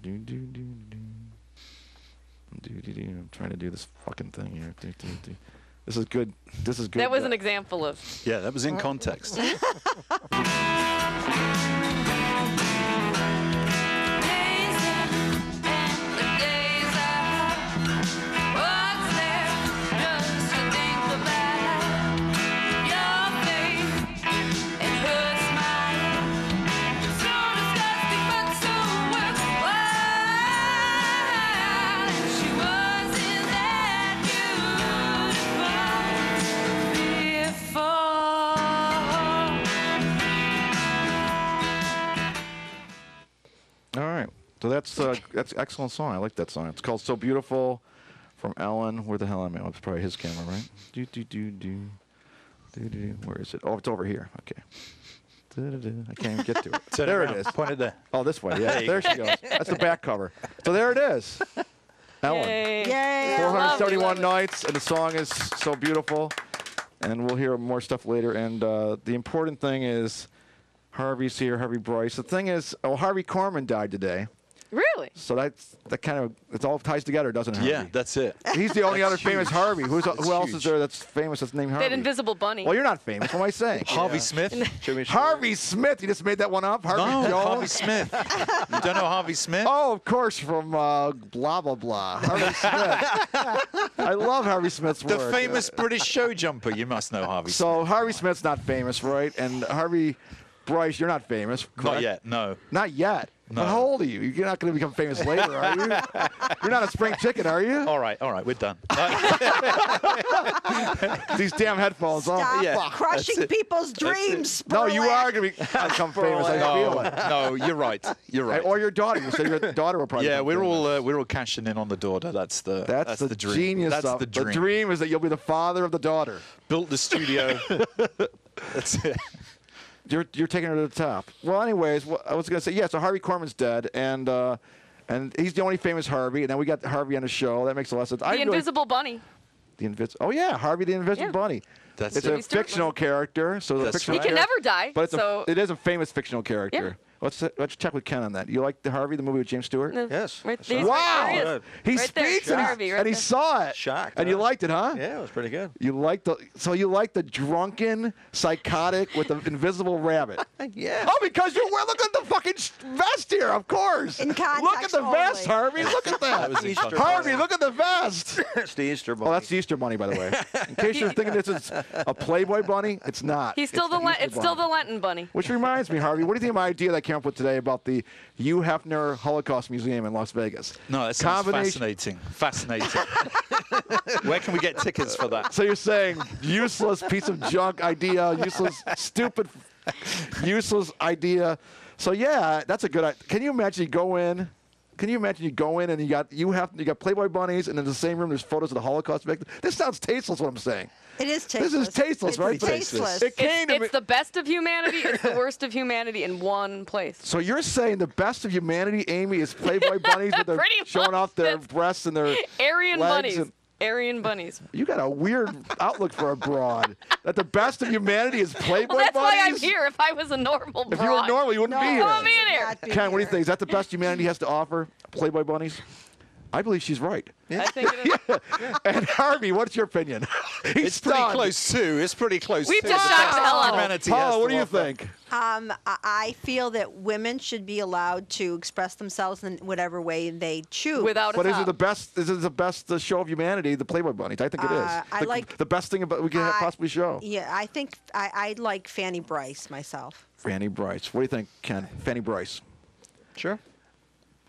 I'm trying to do this fucking thing here. This is good. This is good. That was an example of. Yeah, that was in context. All right. So that's an excellent song. I like that song. It's called "So Beautiful" from Ellen. Where the hell am I? Oh, it's probably his camera, right? Where is it? Oh, it's over here. Okay. I can't even get to it. So there it is. Point it there. Oh, this way. Yeah, there she goes. That's the back cover. So there it is. Ellen. Yay. 471 nights, and the song is "So Beautiful." And we'll hear more stuff later. And the important thing is Harvey's here, Harvey Brice. The thing is, Harvey Korman died today. Really? So that kind of, it all ties together, doesn't it, Harvey? Yeah, that's it. He's the only other famous Harvey. Who else huge. is there that's famous that's named Harvey? That invisible bunny. Well, you're not famous. What am I saying? Harvey Smith? Harvey Smith. You just made that one up? Harvey No, Jones? Harvey Smith. You don't know Harvey Smith? Oh, of course, from blah, blah, blah. Harvey Smith. I love Harvey Smith's work. The famous British show jumper. You must know Harvey Smith. So Harvey Smith's not famous, right? And Harvey Brice, you're not famous, correct? Not yet, no. Not yet? No. But how old are you? You're not going to become famous later, are you? You're not a spring chicken, are you? All right, we're done. These damn headphones on. Stop Yeah, crushing people's dreams. No, you Sperlace. are going to become famous. I feel it. No, you're right. You're right. Or your daughter. You said your daughter will probably. Yeah, become we're famous. all cashing in on the daughter. That's the the dream. genius That's of the dream. The dream is that you'll be the father of the daughter. Built the studio. That's it. You're taking her to the top. Well, anyways, I was going to say, yeah, so Harvey Korman's dead, and he's the only famous Harvey, and then we got Harvey on the show. That makes a lot of sense. The Invisible Bunny. Oh, yeah, Harvey the Invisible Bunny. That's it's it. a fictional character. So the That's fictional He can character- never die. But it is a famous fictional character. Let's check with Ken on that. You like the Harvey, the movie with James Stewart? Yes. Right, I saw it. Wow! There he is. He Right there. speaks Harvey, right and he there. saw it. Shocked, And you huh? liked it, huh? Yeah, it was pretty good. You like the drunken psychotic with the invisible rabbit. Yeah. Oh, because look at the fucking vest here, of course. In Look at context the vest, only. Harvey. Look at that. was in Easter context. Harvey, look at the vest. It's the Easter bunny. Oh, that's the Easter bunny, by the way. In case you're thinking this is a Playboy bunny, it's not. He's still It's it's still the Lenten bunny. Which reminds me, Harvey, what do you think of my idea that I came up with today about the Hugh Hefner Holocaust Museum in Las Vegas? No, that sounds fascinating. Fascinating. Where can we get tickets for that? So you're saying useless piece of junk idea, useless, stupid, useless idea. So yeah, that's a good idea. Can you imagine you go in? Can you imagine you go in and you got Playboy bunnies, and in the same room there's photos of the Holocaust victims? This sounds tasteless. What I'm saying. It is tasteless. This is tasteless, It's right? tasteless. It came to me. It's the best of humanity. It's the worst of humanity in one place. So you're saying the best of humanity, Amy, is Playboy bunnies with their Pretty showing much. off their That's breasts and their Aryan legs bunnies. and- Aryan bunnies. You got a weird outlook for a broad. That the best of humanity is Playboy Well, that's bunnies? why I'm here. If I was a normal broad. If you were normal, you wouldn't be here. Come on, in here. Not be Ken, what do you here. think? Is that the best humanity has to offer? Playboy bunnies? I believe she's right. I think it is. And Harvey, what's your opinion? He's It's pretty stunned. close too. It's pretty close. We've to just the shocked best the hell out of him. humanity Paula, has what to do you offer. think? I feel that women should be allowed to express themselves in whatever way they choose. Without a But is it top. the best? Is it the best show of humanity? The Playboy bunnies? I think it is. I like- the best thing about we can possibly show. Yeah, I think I like Fanny Brice myself. Fanny Brice. What do you think, Ken? Fanny Brice. Sure.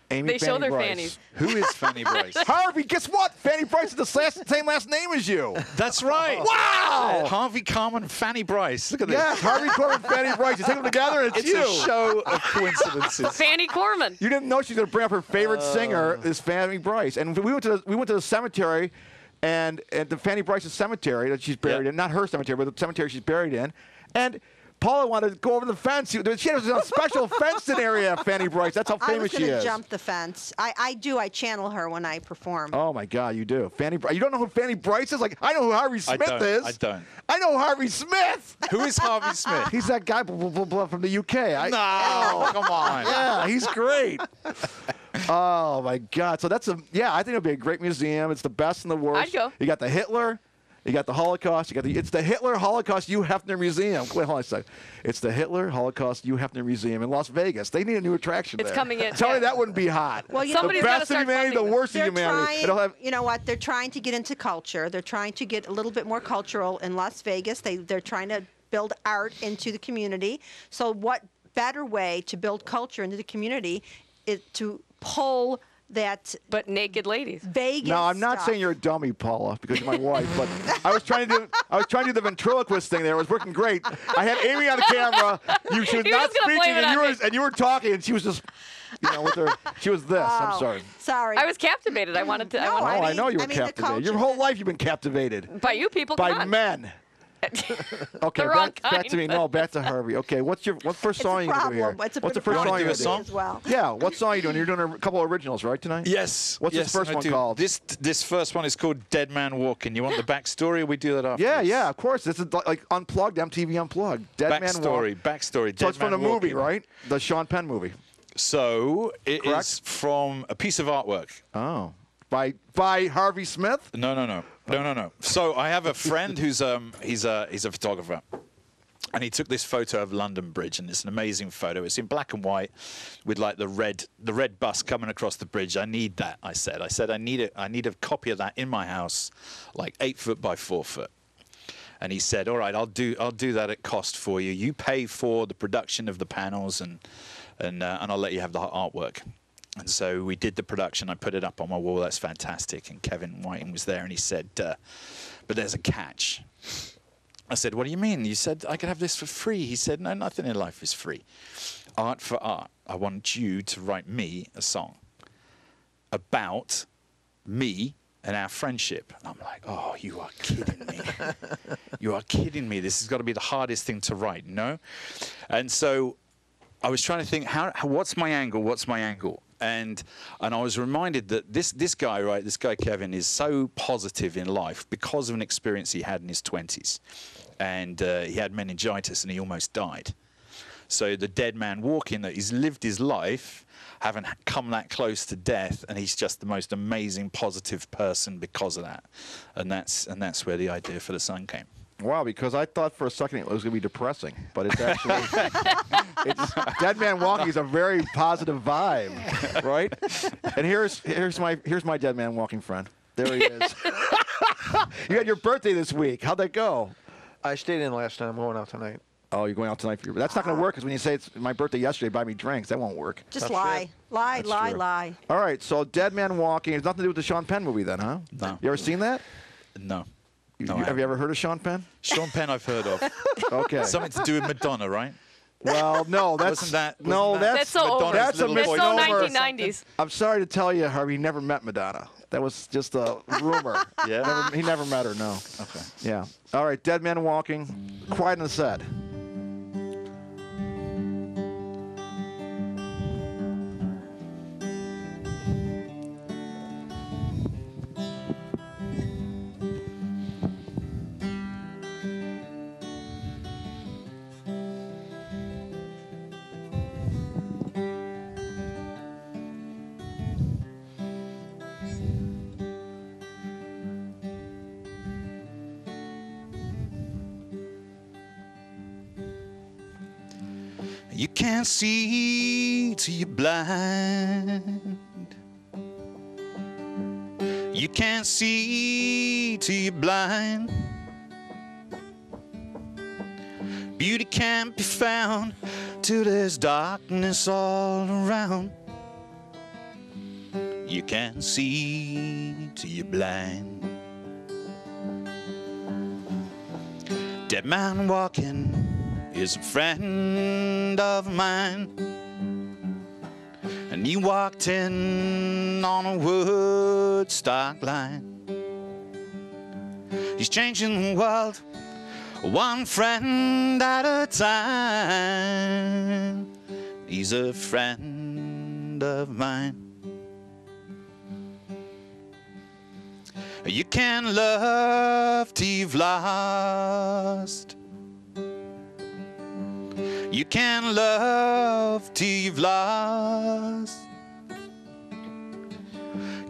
Amy They show Fanny their Brice. fannies. Who is Fanny Brice? Harvey, guess what? Fanny Brice is the same last name as you. That's right. Wow! Harvey Korman, Fanny Brice. Look at this. Yes, Harvey Korman, Fanny Brice. You take them together, and it's It's you. a show of coincidences. Fanny Korman. You didn't know she's going to bring up her favorite singer is Fanny Brice. And we went to the cemetery, and at the Fanny Brice's cemetery that she's buried Yeah. in, not her cemetery, but the cemetery she's buried in, and Paula wanted to go over the fence. She has a special fenced-in area, Fanny Brice. That's how I was famous she going to is. jump the fence. I do. I channel her when I perform. Oh my God, you do. Fanny Brice. You don't know who Fanny Brice is? Like, I know who Harvey Smith is. I don't. I know Harvey Smith. Who is Harvey Smith? He's that guy from the UK. No, come on. Yeah, he's great. Oh my God! So that's I think it'll be a great museum. It's the best in the world. I'd go. You got the Hitler, you got the Holocaust, it's the Hitler Holocaust Hugh Hefner Museum. Wait, hold on a second. It's the Hitler Holocaust Hugh Hefner Museum in Las Vegas. They need a new attraction It's there. coming in. Tell me that wouldn't be hot. Well, the Somebody's gotta best of start humanity, the funding worst of They're humanity. It'll trying, have. you know what? They're trying to get into culture. They're trying to get a little bit more cultural in Las Vegas. They're trying to build art into the community. So what better way to build culture into the community is to pull that But naked ladies. Vegas No, I'm not stuff. saying you're a dummy, Paula, because you're my wife. But I was trying to do the ventriloquist thing there. It was working great. I had Amy on the camera. She was He was not just gonna speaking, blame it on me. and you were talking, and she was just, with her. She was this. I'm Oh, sorry. Sorry. I was captivated. I wanted to. No, I wanted Oh, I mean- know you were I mean, the captivated. Your culture- whole life you've been captivated by you people. by Come on. men. Okay, The wrong back to me. kind. No, back to Harvey. Okay, what first It's song a you gonna do here? problem. It's a What's the bit of first a song You you wanna do gonna a do? song? as well. Yeah, what song are you doing? You're doing a couple of originals, right, tonight? Yes. What's yes, this first I one do. called? This first one is called Dead Man Walking. You want the backstory? Or we do that after. Yeah, of course. This is like Unplugged, MTV Unplugged. Dead Man Backstory. Walk. Backstory. So Dead it's from Man the movie, Walking. right? The Sean Penn movie. So it Correct? is from a piece of artwork. Oh, by Harvey Smith. No. So I have a friend who's he's a photographer, and he took this photo of London Bridge, and it's an amazing photo. It's in black and white, with like the red bus coming across the bridge. I need that. I said I need a copy of that in my house, like 8 foot by 4 foot. And he said, all right, I'll do that at cost for you. You pay for the production of the panels, and I'll let you have the artwork. And so we did the production. I put it up on my wall. That's fantastic. And Kevin Whiting was there, and he said, but there's a catch. I said, what do you mean? You said I could have this for free. He said, no, nothing in life is free. Art for art. I want you to write me a song about me and our friendship. And I'm like, oh, you are kidding me. You are kidding me. This has got to be the hardest thing to write, no? And so I was trying to think, what's my angle? What's my angle? And I was reminded that this guy, right, this guy Kevin, is so positive in life because of an experience he had in his 20s. And he had meningitis and he almost died. So the dead man walking, that he's lived his life, haven't come that close to death, and he's just the most amazing, positive person because of that. And that's where the idea for the song came. Wow, because I thought for a second it was going to be depressing, but it's actually it's Dead Man Walking is a very positive vibe, right? And here's my Dead Man Walking friend. There he is. You had your birthday this week. How'd that go? I stayed in last time. I'm going out tonight. Oh, you're going out tonight for your. That's not going to work because when you say it's my birthday yesterday, buy me drinks. That won't work. Just That's lie. it. Lie, That's lie, true. lie. All right, so Dead Man Walking has nothing to do with the Sean Penn movie, then, huh? No. You ever seen that? No. Have you ever heard of Sean Penn? Sean Penn I've heard of. Okay. Something to do with Madonna, right? Well, no, that's Wasn't that- no, wasn't that- that's That's so over. Madonna's That's a little That's boy so misnomer. 1990s. I'm sorry to tell you, Harvey never met Madonna. That was just a rumor. Yeah? He never met her, no. Okay. Yeah. All right, Dead Man Walking, Quiet on the Set. You can't see till you're blind. You can't see till you're blind. Beauty can't be found till there's darkness all around. You can't see till you're blind. Dead man walking is a friend of mine, and he walked in on a Woodstock line. He's changing the world one friend at a time. He's a friend of mine. You can't love till you've lost. You can't love till you've lost.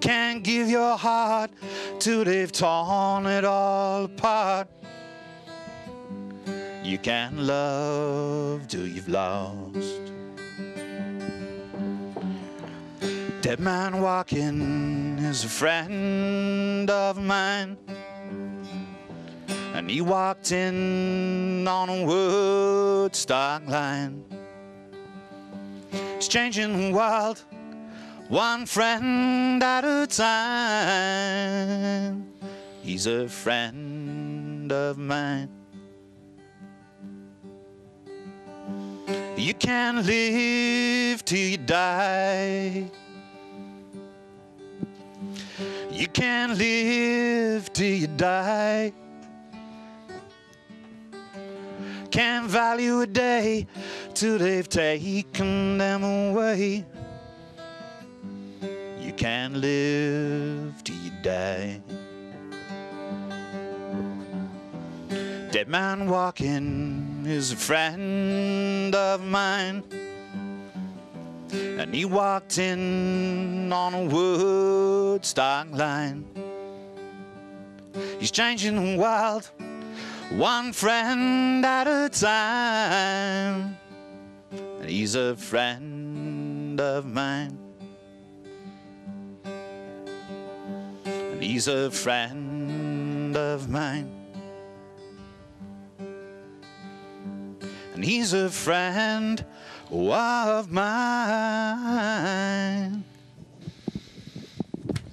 can't give your heart till they've torn it all apart. You can't love till you've lost. Dead man walking is a friend of mine, and he walked in on a Woodstock line. He's changing the world one friend at a time. He's a friend of mine. You can't live till you die. You can't live till you die. Can't value a day till they've taken them away. You can't live till you die. Dead man walking is a friend of mine, and he walked in on a Woodstock line. He's changing the world one friend at a time, and he's a friend of mine, and he's a friend of mine, and he's a friend of mine.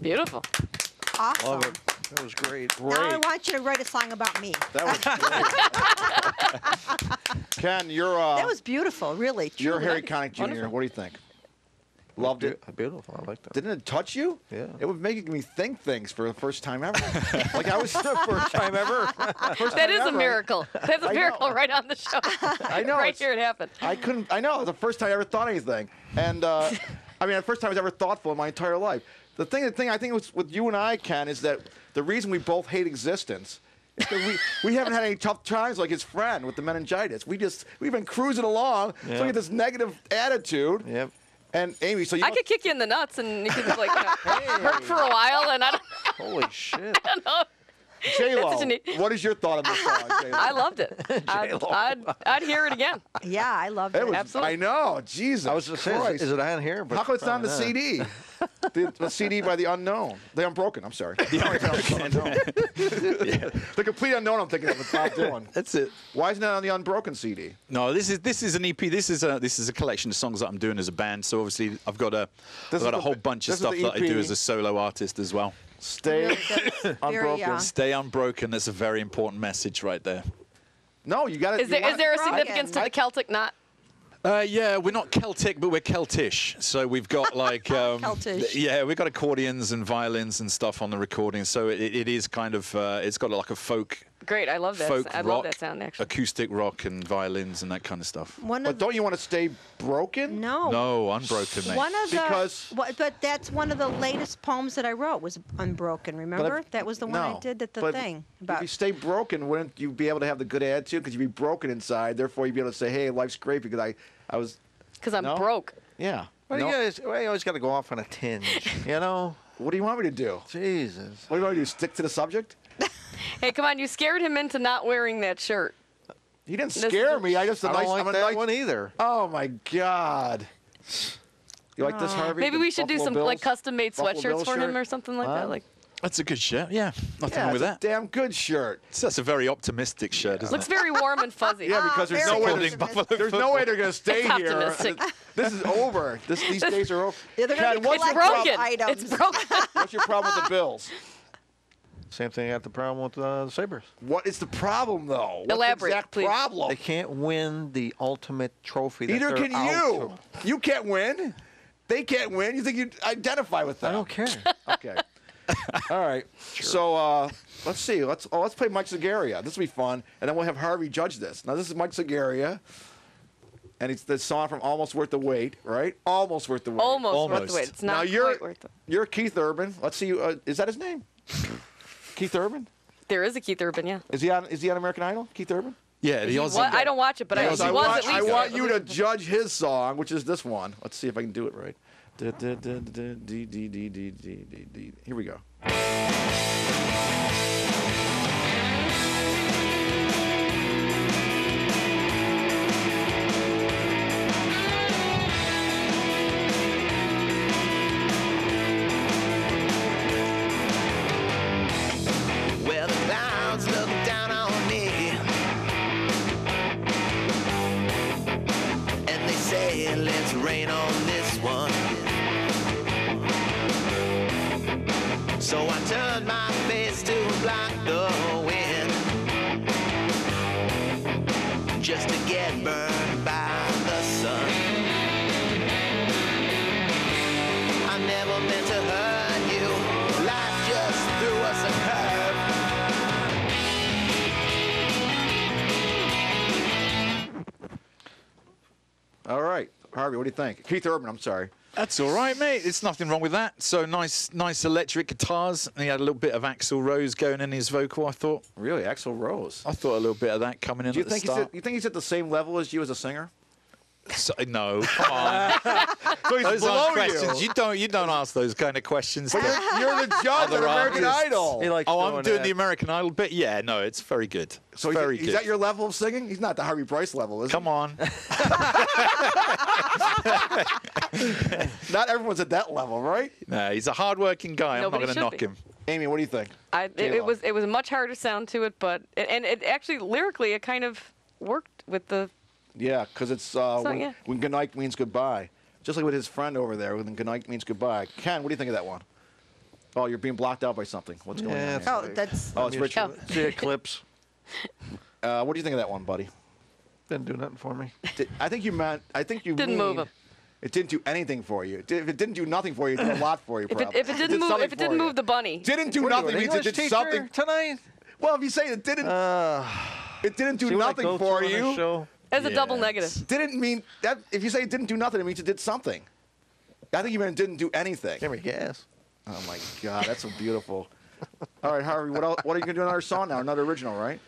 Beautiful. Awesome. Love it. That was great. Now I want you to write a song about me. That was great. Ken, you're That was beautiful, really. you're Truly. Harry Connick Jr. Wonderful. What do you think? Loved it. Beautiful. I like that. Didn't it touch you? Yeah. It was making me think things for the first time ever. Like I was the first time ever. That is a miracle. That's a I miracle know. right on the show. I know. Right it's- here it happened. I know, the first time I ever thought anything. And, I mean, the first time I was ever thoughtful in my entire life. The thing I think was with you and I, Ken, is that the reason we both hate existence is that we haven't had any tough times like his friend with the meningitis. We've been cruising along, so we Yeah. get this negative attitude. Yep. And Amy, so you I could kick you in the nuts and you could like hurt for a while, and I Holy shit. don't know. J-Lo, That's such a neat- what is your thought on this song, J-Lo? I loved it. I'd hear it again. Yeah, I loved It it. was, Absolutely. I know, Jesus I was just saying, Christ. is it on here? But How come it's not on the probably CD? The CD by The Unknown. The Unbroken, I'm sorry. The Complete Unknown, I'm thinking of. It's Bob Dylan. That's it. Why isn't that on the Unbroken CD? No, this is an EP. This is a collection of songs that I'm doing as a band. So obviously I've got a whole bunch of this is stuff the that I do EP. as a solo artist as well. Stay Really good. Unbroken. Stay unbroken. That's a very important message right there. No, you got it. Is there a significance to the Celtic knot? Yeah, we're not Celtic, but we're Celtish. So we've got like, Celtish. yeah, we've got accordions and violins and stuff on the recording. So it is kind of, it's got like a folk Great, I love that. folk I rock, love that sound actually. acoustic rock and violins and that kind of stuff. One But of don't you want to stay broken? no. No, unbroken, mate. One of Because- but that's one of the latest poems that I wrote was Unbroken. Remember? if- that was the one I no, did at the but thing If about. you stay broken, wouldn't you be able to have the good attitude? Because you'd be broken inside. Therefore, you'd be able to say, hey, life's great because I was, Because I'm No? broke. yeah. Why do No. you always got to go off on a tinge, you know? What do you want me to do? Jesus. What do you want me to do? Stick to the subject? Hey, come on, you scared him into not wearing that shirt. You didn't This scare is- me. I just I don't like I'm a that nice, one either. Oh my God. You like this, Harvey? Maybe The we should do Buffalo some Bills? like custom-made Buffalo sweatshirts Bills for him shirt? or something like that. Like, That's a good shirt. Yeah, nothing Yeah, wrong with it's that. a damn good shirt. That's a very optimistic shirt, isn't looks it? very warm and fuzzy. Yeah, because there's very no way optimistic. there's no way they're gonna stay It's here. optimistic. This is over. These days are over. Yeah, they're gonna Ken, be what's your collecting problem? broken. items. It's broken. What's your problem with the Bills? Same thing I got the problem with the Sabres. What is the problem, though? What's Elaborate, the exact please. problem? They can't win the ultimate trophy. That Neither they're can out you. to. You can't win. They can't win. You think you identify with them? I don't care. Okay. All right. So let's see. Let's play Mike Zagaria. This will be fun, and then we'll have Harvey judge this. Now this is Mike Zagaria, and it's the song from Almost Worth the Wait, right? Almost Worth the Wait. Almost worth Almost. the wait. It's Now not you're quite worth it. you're Keith Urban. Let's see. Is that his name? Keith Urban? There is a Keith Urban, yeah. Is he on American Idol? Keith Urban? Yeah, the Aussie. What? I don't watch it, but Yes, he was at least. I want you to judge his song, which is this one. Let's see if I can do it right. Here we go. Well, the clouds look down on me, and they say, let's rain on this one. So I turned my face to block the wind, just to get burned by the sun. I never meant to hurt you, life just threw us a curve. All right, Harvey, what do you think? Keith Urban, I'm sorry. That's all right, mate. There's nothing wrong with that. So nice electric guitars. And he had a little bit of Axl Rose going in his vocal, I thought. Really, Axl Rose. I thought a little bit of that coming in Do you at think the start. you think he's at the same level as you as a singer? So, no, come on. So he's Those below aren't questions. You don't ask those kind of questions. But you're the judge at Other American artists. Idol. He likes Oh, I'm doing that. the American Idol bit. Yeah, no, it's very good. So It's very he's good. at your level of singing? He's not the Harvey Brice level, is Come on. Not everyone's at that level, right? No, he's a hard-working guy. Nobody I'm not should going to be. knock him. Amy, what do you think? It was a much harder sound to it, but and it actually lyrically it kind of worked with the. Yeah, because it's yeah. when good night means goodbye. Just like with his friend over there, when good night means goodbye. Ken, what do you think of that one? Oh, you're being blocked out by something. What's going on? Yeah, Here? Oh, that's Oh, it's Rich. Oh. See eclipse. What do you think of that one, buddy? Didn't do nothing for me. I think you Didn't mean move him. It didn't do anything for you. If it didn't do nothing for you, it did a lot for you. If Probably. it didn't move, something if it didn't for move you. the bunny, Didn't do What are you, nothing an means it English did teacher something. tonight. Well, if you say it didn't do See what I nothing go for through on this you, show? as a double Yeah. negative. didn't mean that. If you say it didn't do nothing, it means it did something. I think you meant it didn't do anything. Give me gas. Oh my God, that's so beautiful. All right, Harvey, what are you gonna do another song now? Another original, right?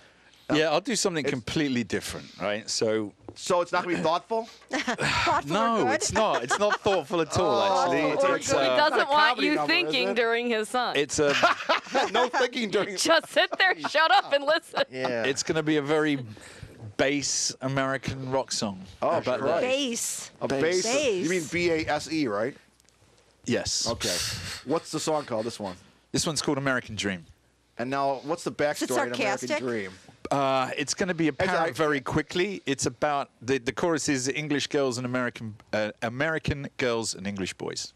Yeah, I'll do something completely different, right? So, So it's not gonna be thoughtful. thoughtful or no, good. it's not. It's not thoughtful at all, actually. or It's, good. He Not doesn't a want comedy you number, is thinking it? during his song. it's No thinking during. Just sit there, shut up, and listen. Yeah. it's going to be a very bass American rock song. Oh, How about sure. that? Bass. A bass. Bass. You mean BASE, right? Yes. Okay. What's the song called? This one. This one's called American Dream. And now, what's the backstory in American sarcastic? Dream? It's going to be apparent I- very quickly. It's about the chorus is English girls and American girls and English boys.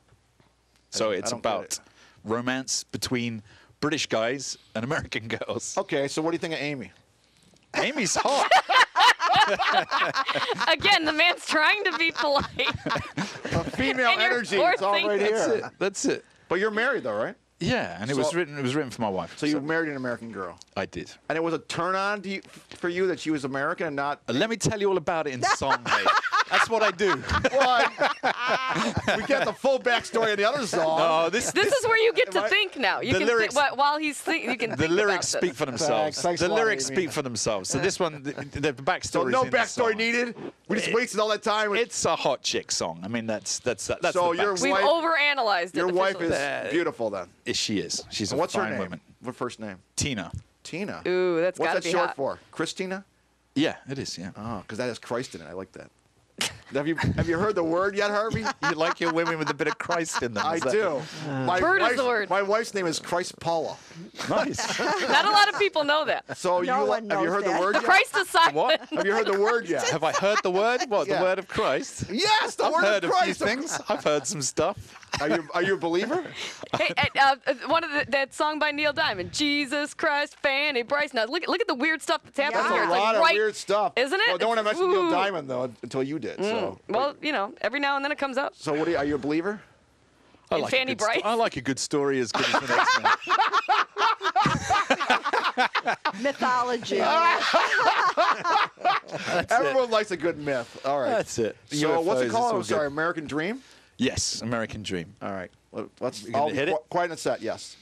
So it's don't get about it. romance between British guys and American girls. Okay, so what do you think of Amy? Amy's hot. Again, the man's trying to be polite. Female And you're energy. It's all right forcing- here. That's it. That's it. But you're married though, right? Yeah, and it was written for my wife. So you married an American girl. I did. And it was a turn on to you, for you that she was American and not. Let me tell you all about it in song, mate. That's what I do. What? We get the full backstory of the other song. No, this This is where you get to Am I- think now. You The can lyrics- while he's thinking, you can the think lyrics about speak this. for themselves. Thanks a The lot, lyrics Amy. speak for themselves. So this one, the backstory. So no in the backstory song. needed. We just wasted all that time. With, It's a hot chick song. I mean, that's So the your backstory. We've wife- overanalyzed it. your wife is officially. beautiful then. She is. She's a What's her fine name? woman. What first name? Tina. Tina. Ooh, that's What's gotta that be short hot. for? Christina? Yeah, it is. Yeah. Oh, because that has Christ in it. I like that. Have you heard the word yet, Harvey? You like your women with a bit of Christ in them. I is that- do. My Bird is wife's- the word. My wife's name is Christ Paula. Nice. Not a lot of people know that. So No one have you knows heard that. the word yet? Christ is silent. What? Have you heard the word yet? Have I heard the word? What? Yeah. The word of Christ? Yes, the I've word heard of a few Christ. things. I've heard some stuff. Are you a believer? Hey, one of that song by Neil Diamond, Jesus Christ, Fanny Brice. Now look at the weird stuff that's happening Yeah. here. That's It's a lot like of right, weird stuff. isn't it? Well, don't want to It's- mention Neil ooh. Diamond though until you did. So. Well, you know, every now and then it comes up. So are you a believer? I And like Fanny a good Brice? I like a good story as good as the next man. Mythology. Everyone likes a good myth. All right. That's it. So what's UFOs, it it's called? all I'm sorry, good. American Dream. Yes, American Dream. All right. Let's You gonna hit it? quiet and set. Yes.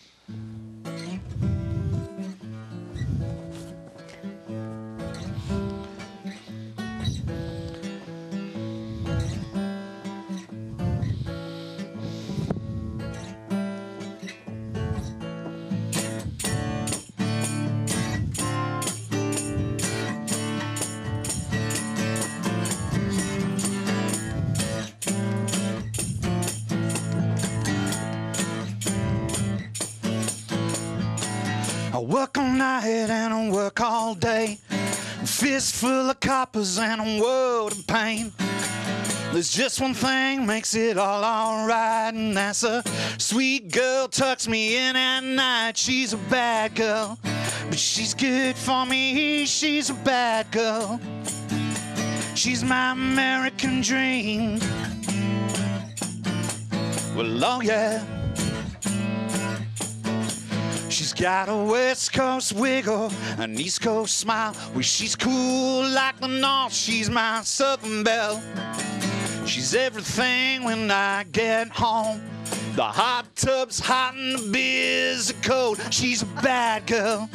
I work all night and I work all day. A fistful of coppers and a world of pain. There's just one thing makes it all alright, and that's a sweet girl tucks me in at night. She's a bad girl, but she's good for me. She's a bad girl. She's my American dream. Well, oh yeah. She's got a West Coast wiggle, an East Coast smile. Well, she's cool like the North. She's my Southern belle. She's everything when I get home. The hot tub's hot and the beers are cold. She's a bad girl,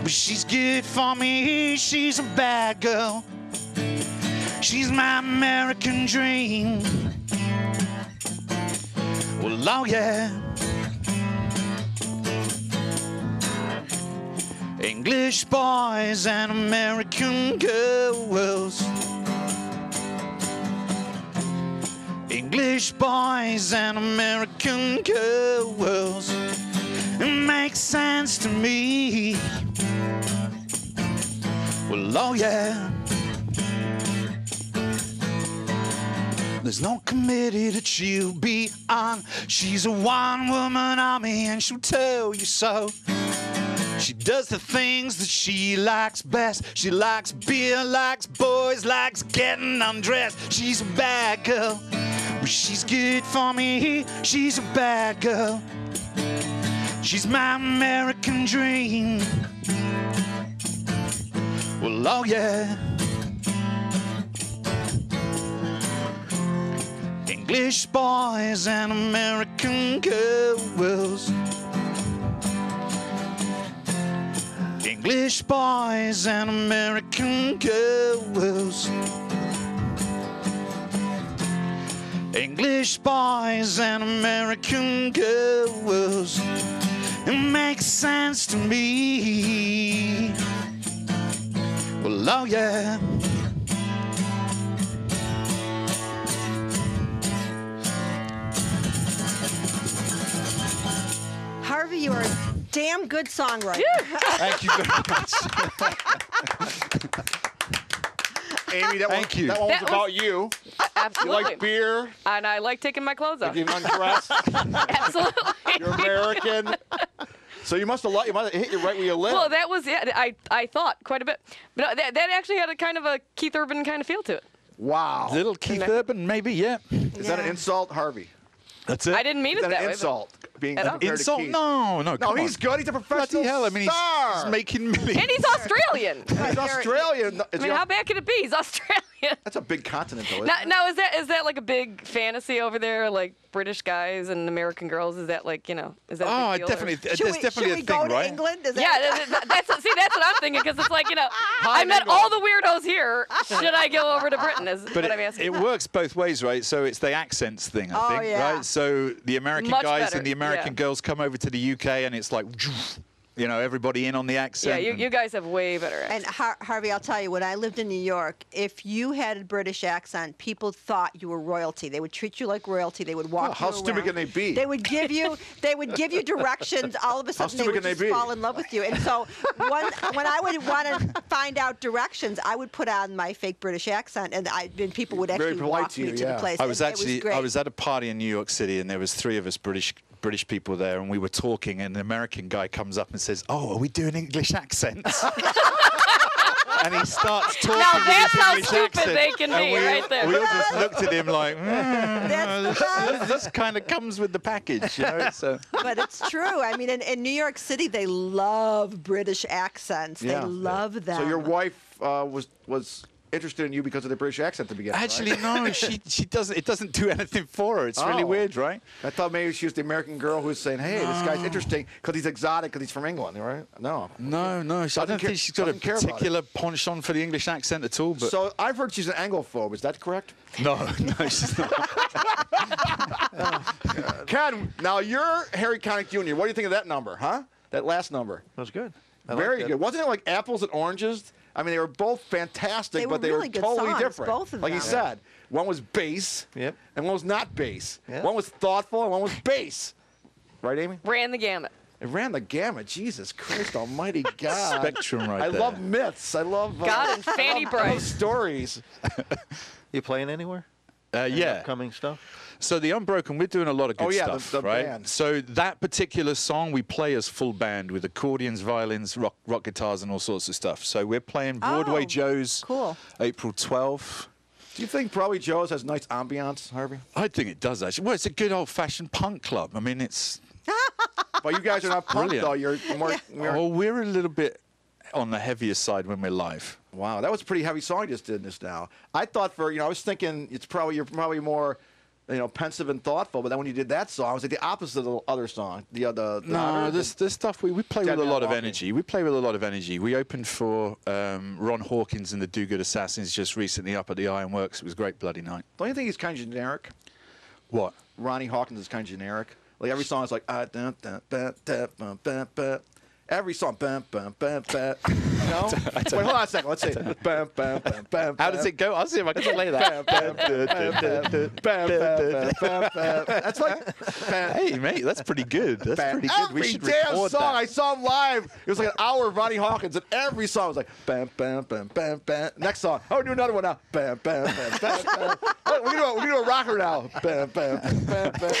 but she's good for me. She's a bad girl. She's my American dream. Well, oh yeah. English boys and American girls. English boys and American girls. It makes sense to me. Well, oh yeah. There's no committee that she'll be on. She's a one-woman army and she'll tell you so. She does the things that she likes best. She likes beer, likes boys, likes getting undressed. She's a bad girl, but she's good for me. She's a bad girl. She's my American dream. Well, oh yeah. English boys and American girls. English boys and American girls. English boys and American girls. It makes sense to me. Well, oh yeah. Harvey, you are a damn good songwriter. Thank you very much. Amy, that Thank you. That one was That was- about you. You Absolutely. like beer. And I like taking my clothes off. You're undressed. Absolutely. You're American. So you must have hit you right where you live. Well, that was, yeah, I thought quite a bit. But that actually had a kind of a Keith Urban kind of feel to it. Wow. Little Keith Urban, maybe, yeah. Is that an Yeah. insult, Harvey? That's it. I didn't mean Is it that that an way. insult? Being At all. compared to Insult? Keith? No, No, come he's on. good. He's a professional Bloody hell, I mean, star. he's making millions. And he's Australian. He's Australian. I mean, how bad could it be? He's Australian. That's a big continent, though. Isn't it? Now is that like a big fantasy over there, like British guys and American girls? Is that like, is that? Oh, a big deal, definitely. or- There's definitely should we a go thing, to right? England? Is Yeah, that's what I'm thinking, because it's like, I met all the weirdos here. Should I go over to Britain? Is But what I'm asking. it works both ways, right? So it's the accents thing, I think, yeah. right? So the American Much guys better, and the American yeah. girls come over to the UK, and it's like, everybody in on the Yeah, accent. you guys have way better. And Harvey, I'll tell you, when I lived in New York, if you had a British accent, people thought you were royalty. They would treat you like royalty. They would walk you How around. stupid can they be? They would give you directions. All of a sudden, they stupid would can just they be? fall in love with you. And so, when I would want to find out directions, I would put on my fake British accent, and people would Very actually polite walk to me you, to the yeah. place. I was and actually it was great. I was at a party in New York City, and there was 3 of us British people there, and we were talking, and an American guy comes up and says, "Oh, are we doing English accents?" And he starts talking Now with that's his how English stupid accent, they can and be, we, right there. We all just looked at him like, That's the best. this kind of comes with the package, So. But it's true. I mean, in New York City, they love British accents. Yeah. They love them. So your wife was interested in you because of the British accent to begin with, Actually, right? no, she doesn't. It doesn't do anything for her. It's really Oh. weird, right? I thought maybe she was the American girl who was saying, "Hey, this guy's interesting because he's exotic because he's from England, right?" No. No, I Doesn't don't care- think she's got a doesn't care about it. particular penchant for the English accent at all. But So I've heard she's an Anglophobe. Is that correct? no, she's not. Ken, now you're Harry Connick Jr. What do you think of that number, huh? That last number. That was good. I Very liked it. good. Wasn't it like apples and oranges? I mean, they were both fantastic, They were but they really were good totally songs, different. both of like you them. said, one was bass, Yep. and one was not bass. Yeah. One was thoughtful, and one was bass. Right, Amy? Ran the gamut. It ran the gamut. Jesus Christ Almighty God! Spectrum right I there. love myths. I love God and Fanny I love Brice. stories. You playing anywhere? Any Yeah. upcoming stuff? So the Unbroken, we're doing a lot of good Oh, yeah, stuff, the right? band. So that particular song we play as full band with accordions, violins, rock guitars, and all sorts of stuff. So we're playing Broadway Oh, Joe's cool. April 12th. Do you think probably Joe's has nice ambiance, Harvey? I think it does actually. Well, it's a good old-fashioned punk club. I mean, it's But you guys are not punk Brilliant. though. You're more. we're a little bit on the heavier side when we're live. Wow, that was a pretty heavy song you just did this now. I thought I was thinking you're probably more, pensive and thoughtful. But then when you did that song, it was like the opposite of the other song. No, this stuff we play Dead with a Man lot of Walking. energy. We play with a lot of energy. We opened for Ron Hawkins and the Do Good Assassins just recently up at the Ironworks. It was a great bloody night. Don't you think he's kind of generic? What? Ronnie Hawkins is kind of generic. Like every song is like every song. No? Wait, hold on a second. Let's see. How does it go? I'll see if I can play that. That's like. Hey, mate, that's pretty good. That's pretty good. We Every should damn record song I that. saw him live, it was like an hour of Ronnie Hawkins, and every song was like bam, bam, bam, bam, bam. Next song, oh, do another one now. Bam, bam, bam, bam, bam. We're gonna do a rocker now. Bam, bam, bam, bam, bam.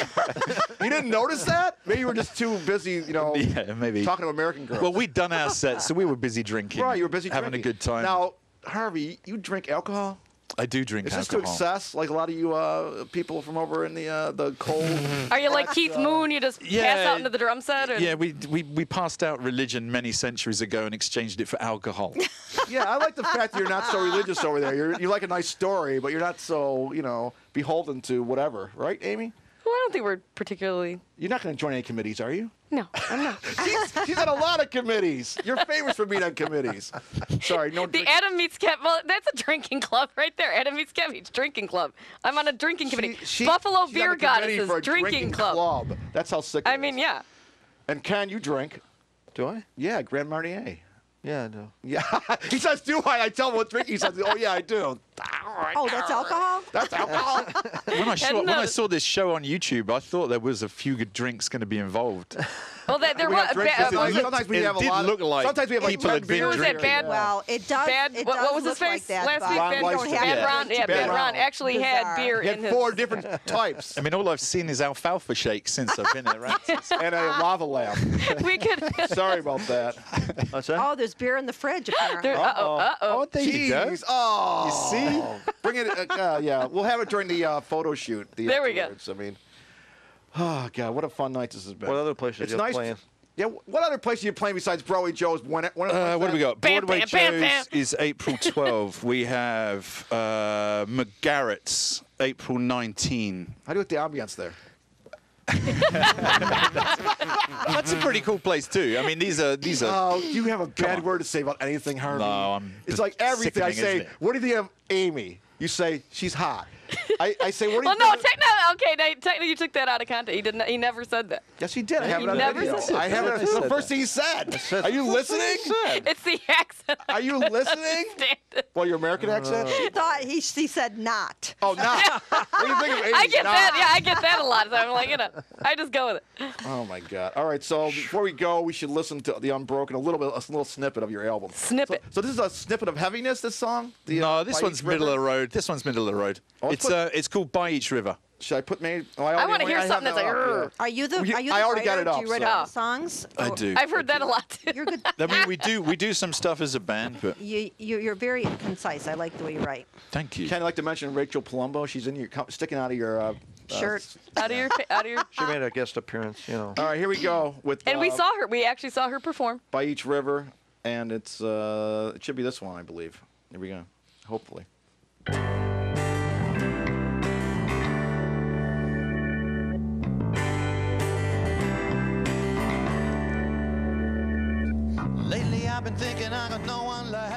You didn't notice that? Maybe you were just too busy, Yeah, maybe. talking to American girls. Well, we'd done our set, so we were busy drinking. right, you were busy having drinking. a good time. Now, Harvey, you drink alcohol? I do drink Is this to alcohol. excess, like a lot of you people from over in the cold? Are you like Keith Moon? You just pass out into the drum set? Or? Yeah, we passed out religion many centuries ago and exchanged it for alcohol. Yeah, I like the fact that you're not so religious over there. You like a nice story, but you're not so, beholden to whatever. Right, Amy? Well, I don't think we're particularly. You're not going to join any committees, are you? No, I'm not. She's on a lot of committees. You're famous for being on committees. Sorry, no. The Adam Meets Kev. Well, that's a drinking club right there. Adam Meets Kevin's drinking club. I'm on a drinking committee. she's Buffalo on Beer a committee Goddesses for a drinking club. That's how sick. I it mean, is. yeah. And Ken, you drink? Do I? Yeah, Grand Marnier. Yeah, I do. Yeah, he says, "Do I?" I tell him what drink. He says, "Oh yeah, I do." Oh, that's alcohol? That's alcohol. When I no. saw this show on YouTube, I thought there was a few good drinks going to be involved. Well, there We was. have drinks. Sometimes we it have a did lot. look like Sometimes we have like people had 10 been beers. Who was that, drinking. Bad? Well, it does. Bad. It What does was his look face like that, last but week? Ron Bad, Leister. Bad Yeah. Ron. Yeah, Bad Bad Ron. Ron actually had Bizarre. beer He in had his. 4 different types I mean, all I've seen is alfalfa shakes since I've been around. and a lava lamp. We could. Sorry about that. What's that? Oh, there's beer in the fridge, apparently. Oh, there you go. Jeez. Oh, You see? Bring it. Yeah, we'll have it during the photo shoot. There we go. afterwards. I mean, oh God, what a fun night this has been. What other places It's you nice. playing? Yeah, what other places are you playing besides Broadway Joe's? What do we got? Bam, Broadway bam, bam, Joe's is April 12. We have McGarrett's April 19. How do you like the ambiance there? That's a pretty cool place too. I mean, these are. Oh, you have a bad on. word to say about anything, Harvey. No, I'm It's like everything I sickening, say. isn't it? What do you think of Amy? You say she's hot. I say, what do you Well, no, think? technically you took that out of context. He didn't. He never said that. Yes, he did. I have He it on never video. said I have it. I It's the said first that. thing he said. Are you listening? It's the accent. Are you listening? Well, your American accent? He said not. Oh, not. What do you think of Amy? I get Not. that. Yeah, I get that a lot. So I'm like, I just go with it. Oh my God! All right, so before we go, we should listen to the Unbroken, a little snippet of your album. Snippet. So this is a snippet of heaviness. This song. No, this By one's Each middle of River? the road. This one's middle of the road. Oh, It's called By Each River. Should I put me? Oh, I want to hear have something that's that like. up, "Rrr." yeah. Are you the I already got writer? it up, Do you write so- all the songs? I Or- do. I've heard that a lot too. You're good. I mean, we do some stuff as a band, but You're very concise. I like the way you write. thank you. Ken, I'd like to mention Rachel Palumbo. She's in your sticking out of your Shirt. Out of your. She made a guest appearance, All right, here we go with. And we saw her. We actually saw her perform. By Each River, and it should be this one, I believe. Here we go. Hopefully. Lately I've been thinking I got no one left.